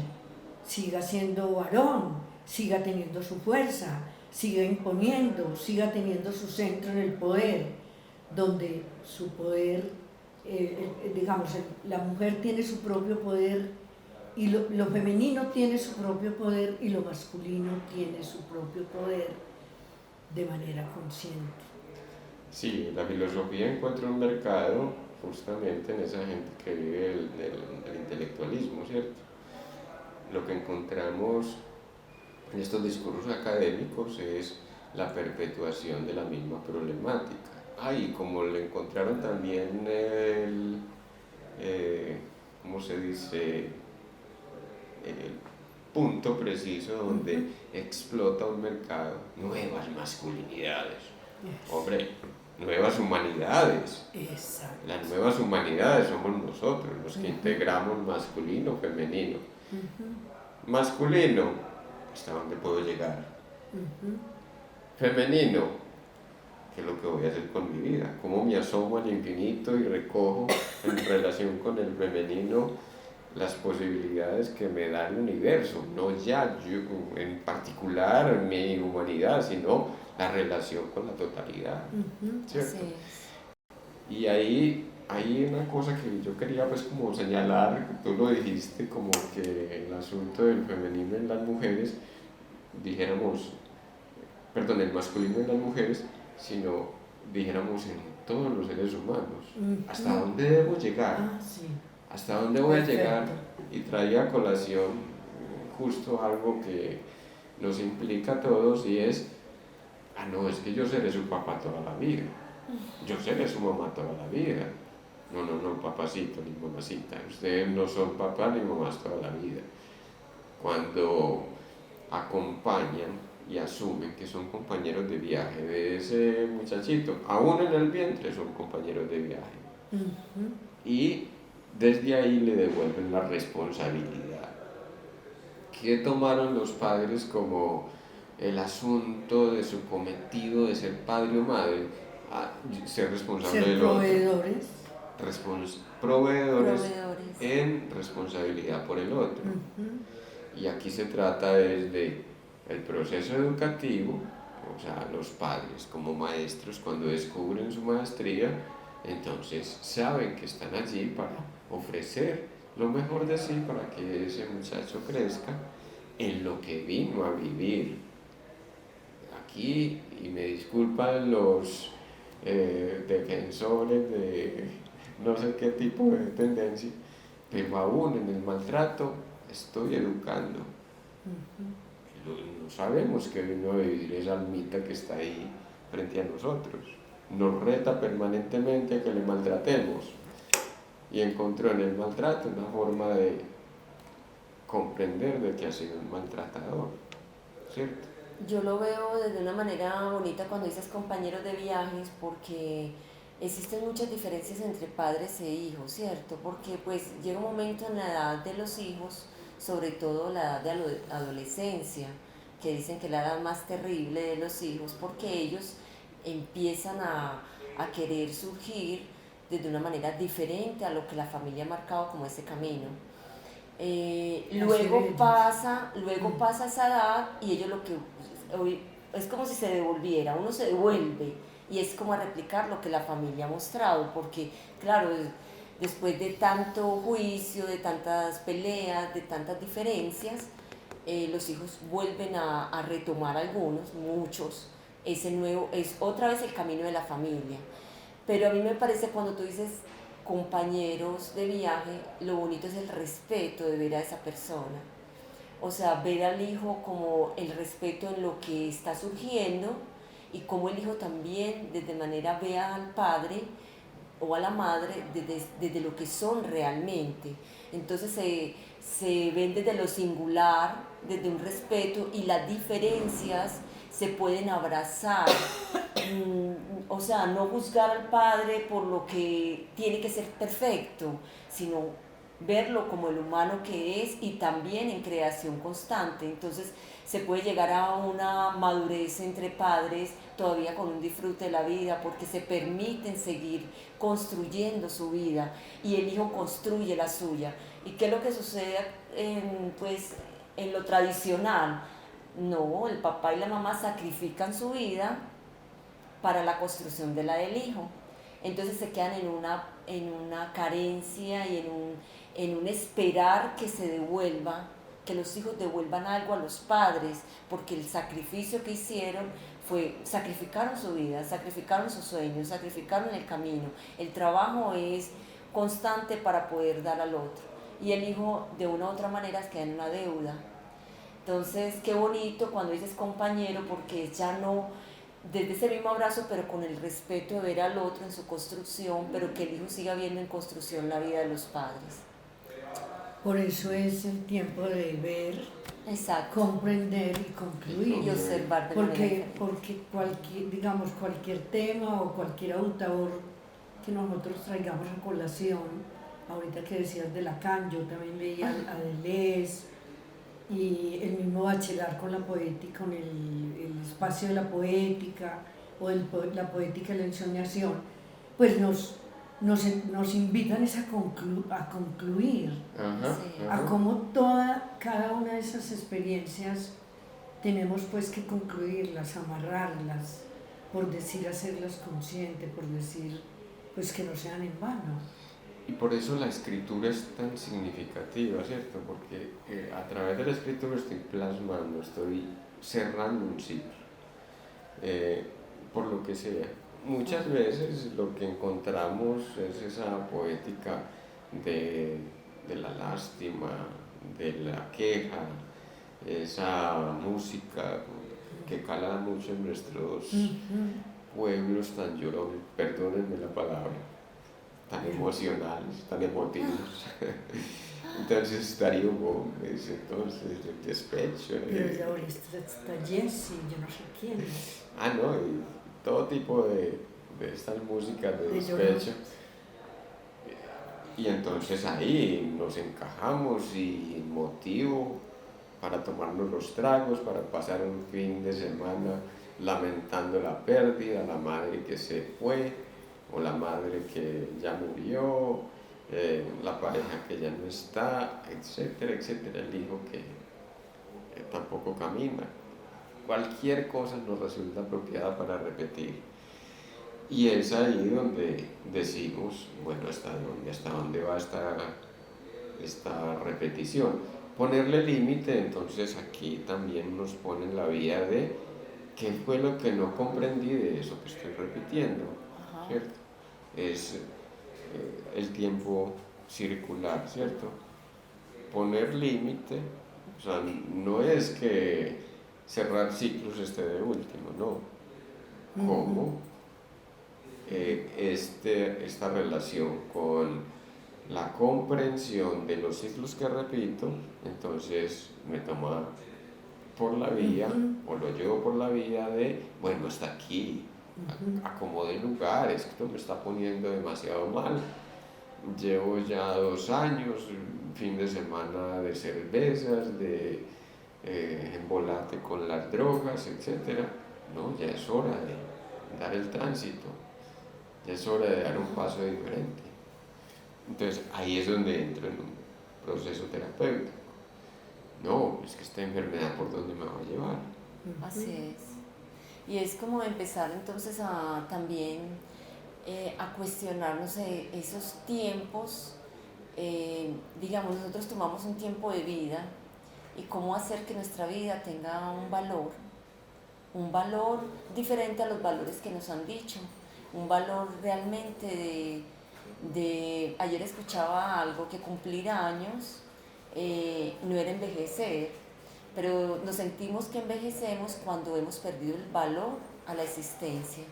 siga siendo varón, siga teniendo su fuerza, siga imponiendo, siga teniendo su centro en el poder, donde su poder, digamos, la mujer tiene su propio poder y lo femenino tiene su propio poder y lo masculino tiene su propio poder de manera consciente. Sí, la filosofía encuentra un mercado justamente en esa gente que vive el intelectualismo, ¿cierto? Lo que encontramos en estos discursos académicos es la perpetuación de la misma problemática. Y como le encontraron también ¿cómo se dice? El punto preciso donde explota un mercado, nuevas masculinidades. Hombre, nuevas humanidades. Exacto. Las nuevas humanidades somos nosotros, los que integramos masculino, femenino. Masculino, ¿hasta dónde puedo llegar? femenino, ¿qué es lo que voy a hacer con mi vida? ¿Cómo me asomo al infinito y recojo en relación con el femenino las posibilidades que me da el universo? No ya yo en particular mi humanidad, sino la relación con la totalidad, ¿cierto? Y ahí hay una cosa que yo quería pues como señalar, tú lo dijiste, como que el asunto del femenino en las mujeres, dijéramos, perdón, el masculino en las mujeres, sino dijéramos en todos los seres humanos. ¿Hasta dónde debo llegar? Sí. ¿Hasta dónde voy Perfecto. a llegar? Y traía a colación justo algo que nos implica a todos y es, no, es que yo seré su papá toda la vida, yo seré su mamá toda la vida. No, no, no, papacito ni mamacita, ustedes no son papás ni mamás toda la vida. Cuando acompañan y asumen que son compañeros de viaje de ese muchachito, aún en el vientre son compañeros de viaje. Y desde ahí le devuelven la responsabilidad. ¿Qué tomaron los padres como el asunto de su cometido de ser padre o madre? Ser responsable Ser del otro. proveedores. Proveedores en responsabilidad por el otro. Y aquí se trata desde el proceso educativo, o sea, los padres como maestros cuando descubren su maestría, entonces saben que están allí para ofrecer lo mejor de sí para que ese muchacho crezca en lo que vino a vivir. Aquí, y me disculpan los defensores de no sé qué tipo de tendencia, pero aún en el maltrato estoy educando. No sabemos qué vino a vivir esa almita que está ahí frente a nosotros. Nos reta permanentemente a que le maltratemos y encontró en el maltrato una forma de comprender de que ha sido un maltratador, ¿cierto? Yo lo veo desde una manera bonita cuando dices compañeros de viajes, porque existen muchas diferencias entre padres e hijos, ¿cierto? Porque pues llega un momento en la edad de los hijos, sobre todo la edad de adolescencia, que dicen que es la edad más terrible de los hijos, porque ellos empiezan a querer surgir desde una manera diferente a lo que la familia ha marcado como ese camino. Luego pasa esa edad y ellos lo que es como si se devolviera, uno se devuelve y es como a replicar lo que la familia ha mostrado, porque claro, después de tanto juicio, de tantas peleas, de tantas diferencias, los hijos vuelven a retomar algunos, muchos, ese nuevo, es otra vez el camino de la familia. Pero a mí me parece cuando tú dices compañeros de viaje, lo bonito es el respeto de ver a esa persona. O sea, ver al hijo como el respeto en lo que está surgiendo y cómo el hijo también desde manera ve al padre o a la madre desde lo que son realmente. Entonces se ven desde lo singular, desde un respeto y las diferencias se pueden abrazar. O sea, no juzgar al padre por lo que tiene que ser perfecto, sino verlo como el humano que es y también en creación constante. Entonces se puede llegar a una madurez entre padres todavía con un disfrute de la vida porque se permiten seguir construyendo su vida y el hijo construye la suya. ¿Y qué es lo que sucede en lo tradicional? No, el papá y la mamá sacrifican su vida para la construcción de la del hijo. Entonces se quedan en una carencia y en un esperar que se devuelva, que los hijos devuelvan algo a los padres, porque el sacrificio que hicieron sacrificaron su vida, sacrificaron sus sueños, sacrificaron el camino. El trabajo es constante para poder dar al otro. Y el hijo de una u otra manera queda en una deuda. Entonces, qué bonito cuando dices compañero, porque ya no desde ese mismo abrazo, pero con el respeto de ver al otro en su construcción, pero que el hijo siga viendo en construcción la vida de los padres. Por eso es el tiempo de ver, exacto, comprender y concluir. Y observar de porque cualquier tema o cualquier autor que nosotros traigamos a colación, ahorita que decías de Lacan, yo también leía a Deleuze y el mismo bachelar con la poética, con el espacio de la poética o la poética de la ensoñación, pues nos invitan es a concluir, Ajá, Sí. a ajá. cómo cada una de esas experiencias tenemos pues que concluirlas, amarrarlas, por decir, hacerlas conscientes, por decir, pues que no sean en vano. Y por eso la escritura es tan significativa, ¿cierto? Porque a través de la escritura estoy plasmando, estoy cerrando un ciclo, por lo que sea. Muchas veces lo que encontramos es esa poética de, de la lástima, de la queja, esa música que cala mucho en nuestros pueblos tan llorones, perdónenme la palabra, tan emocionales, tan emotivos. Entonces Darío Gómez, entonces el despecho. Pero ya ahora está Jesse, yo no sé quién. No, y todo tipo de estas músicas de De despecho. Y entonces ahí nos encajamos y motivo para tomarnos los tragos, para pasar un fin de semana lamentando la pérdida, la madre que se fue o la madre que ya murió, la pareja que ya no está, etcétera, etcétera, el hijo que tampoco camina. Cualquier cosa nos resulta apropiada para repetir. Y es ahí donde decimos, bueno, ¿hasta dónde va esta repetición? Ponerle límite, entonces aquí también nos ponen la vía de qué fue lo que no comprendí de eso que estoy repitiendo, Ajá. ¿cierto? Es el tiempo circular, ¿cierto? Poner límite, o sea, no es que cerrar ciclos esté de último, no. ¿Cómo? Esta relación con la comprensión de los ciclos que repito, entonces me toma por la vía, o lo llevo por la vía de, bueno, hasta aquí, acomode lugar, esto me está poniendo demasiado mal. Llevo ya 2 años, fin de semana de cervezas, de embolate con las drogas, etc. No, ya es hora de dar el tránsito, ya es hora de dar un paso diferente. Entonces ahí es donde entro en un proceso terapéutico. No, es que esta enfermedad por dónde me va a llevar. Así es. Y es como empezar entonces a también a cuestionarnos esos tiempos. Digamos, nosotros tomamos un tiempo de vida y cómo hacer que nuestra vida tenga un valor diferente a los valores que nos han dicho, un valor realmente ayer escuchaba algo que cumplir años no era envejecer, pero nos sentimos que envejecemos cuando hemos perdido el valor a la existencia.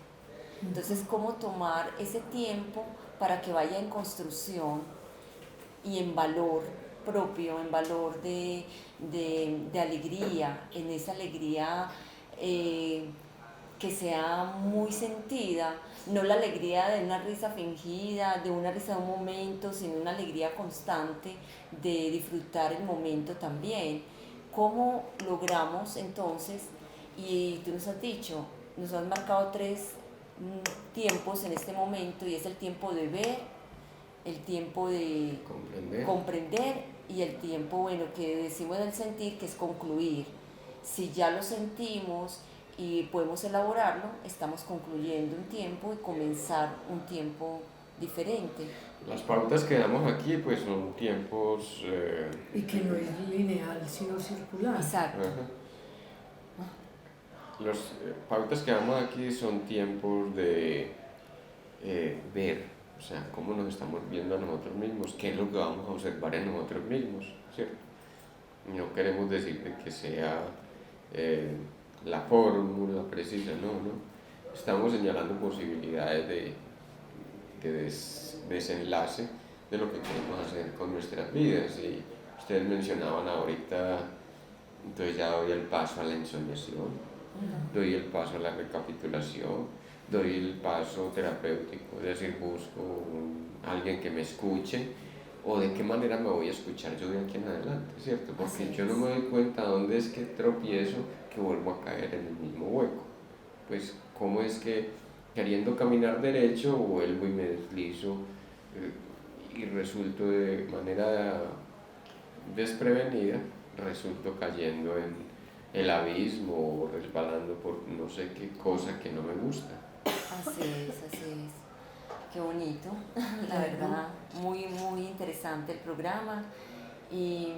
Entonces, ¿cómo tomar ese tiempo para que vaya en construcción y en valor propio, en valor de alegría, en esa alegría que sea muy sentida, no la alegría de una risa fingida, de una risa de un momento, sino una alegría constante de disfrutar el momento también? ¿Cómo logramos entonces? Y tú nos has dicho, nos has marcado 3 tiempos en este momento, y es el tiempo de ver, el tiempo de comprender y el tiempo, bueno, que decimos del sentir, que es concluir. Si ya lo sentimos y podemos elaborarlo, estamos concluyendo un tiempo y comenzar un tiempo diferente. Las pautas que damos aquí pues son tiempos... Y que no es lineal, sino circular. Exacto. Las pautas que damos aquí son tiempos de ver, o sea, cómo nos estamos viendo a nosotros mismos, qué es lo que vamos a observar en nosotros mismos, ¿cierto? No queremos decir que sea la fórmula precisa, no. Estamos señalando posibilidades de desenlace de lo que queremos hacer con nuestras vidas. Y ustedes mencionaban ahorita, entonces ya doy el paso a la ensoñación, doy el paso a la recapitulación, doy el paso terapéutico, es decir, busco alguien que me escuche, o de qué manera me voy a escuchar yo de aquí en adelante, ¿cierto? Porque Así yo no es. me doy cuenta dónde es que tropiezo que vuelvo a caer en el mismo hueco. Pues cómo es que queriendo caminar derecho vuelvo y me deslizo y resulto de manera desprevenida, resulto cayendo en el abismo o resbalando por no sé qué cosa que no me gusta. Así es, así es. Qué bonito, la Claro. verdad, muy, muy interesante el programa y,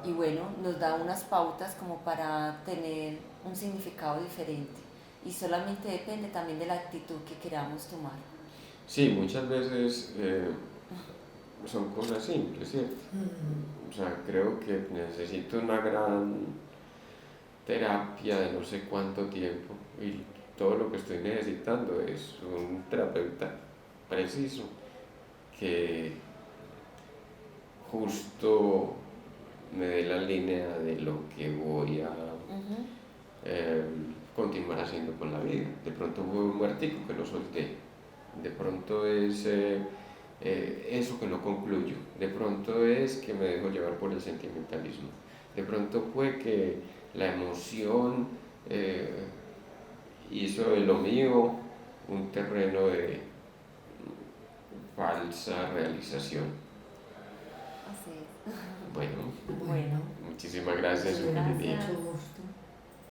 y bueno, nos da unas pautas como para tener un significado diferente y solamente depende también de la actitud que queramos tomar. Sí, muchas veces son cosas simples, ¿cierto? Mm. O sea, creo que necesito una gran terapia de no sé cuánto tiempo y todo lo que estoy necesitando es un terapeuta preciso que justo me dé la línea de lo que voy a Ujú. eh, continuar haciendo con la vida. De pronto fue un muertico que lo solté, de pronto es eso que no concluyo, de pronto es que me dejo llevar por el sentimentalismo, de pronto fue que la emoción eh, hizo de lo mío un terreno de falsa realización. Así es. Bueno, Bueno, Bueno, muchísimas gracias, muchas bueno, Eugenia. gracias. mucho gusto.